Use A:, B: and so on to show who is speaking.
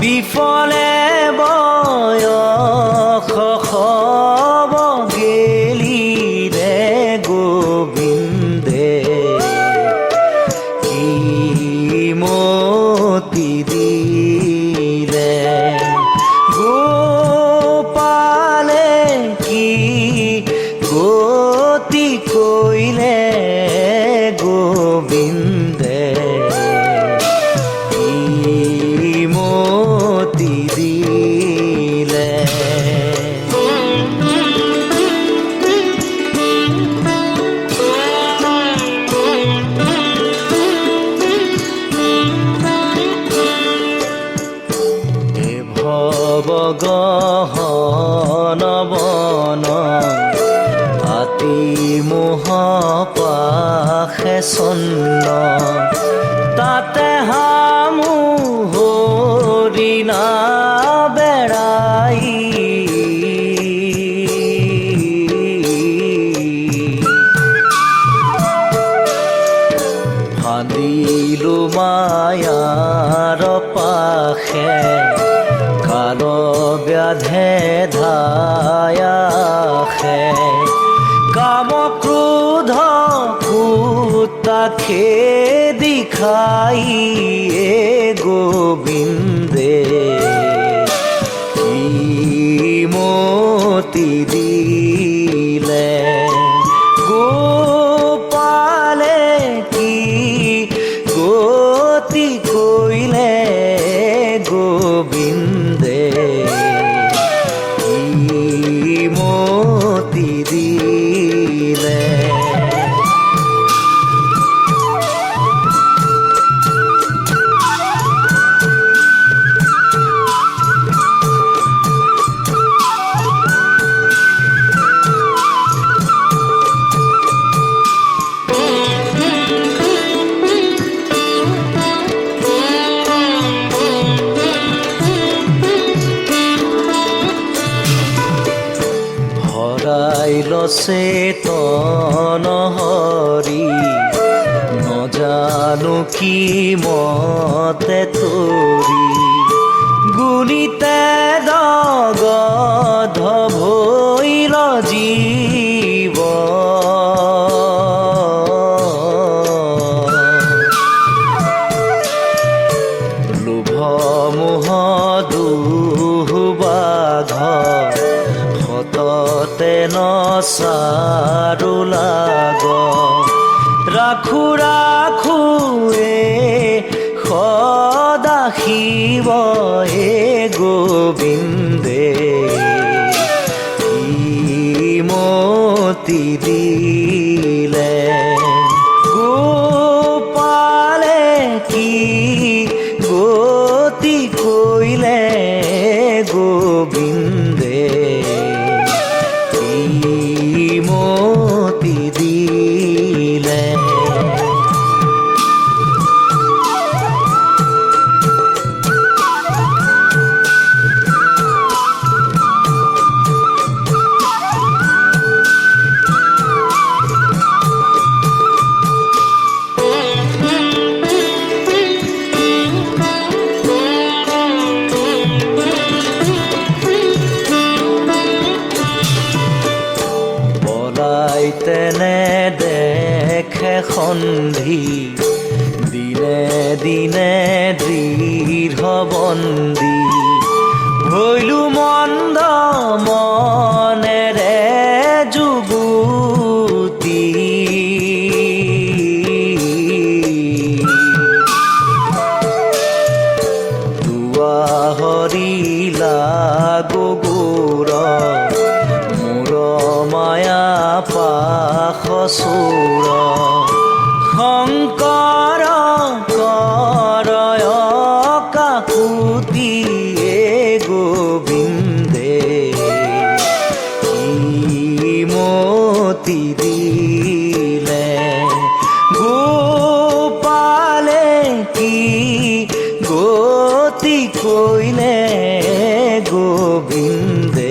A: বিফলে বয়স খব গেলি রে গোবিন্দে কি মতি দিলে গোপালে কি গতি কইলে গোবিন্দে কি মতি দিলে ভব গহন বন আতি মোহ পাশে চন্ন তাতে হামু হৰিণা বেড়াই ফান্দিলো মায়াৰ পাশে কাল ব্যাধে ধায়াখে কাম ক্ৰোধ কুতা খেদি খাই গোবিন্দে কি মতি দিলে গোপালে কি গতি কইলে গোবিন্দে কি মতি দিলে চেতন হৰি নজানো কি মতে তৰি গুণিতে দগধ ভৈল জীৱ লোভ মোহ দুহ বাঘ তেন চাৰু লাগ ৰাখো ৰাখো সদা শিৱ গোবিন্দে কি মতি দিলে গোপালে কি গতি কইলে গোবিন্দে মতি দিলে তেনে দেখে সন্ধি দিনে দিনে দৃঢ় বন্দী ভৈলু মন্দ মনেৰে যুগুতি দুৱা হৰিলা গগুৰ মায়া পাশ চোৰ শংকৰ কৰয় কাকুতি গোবিন্দে কি মতি দিলে গোপালে কি গতি কইলে গোবিন্দে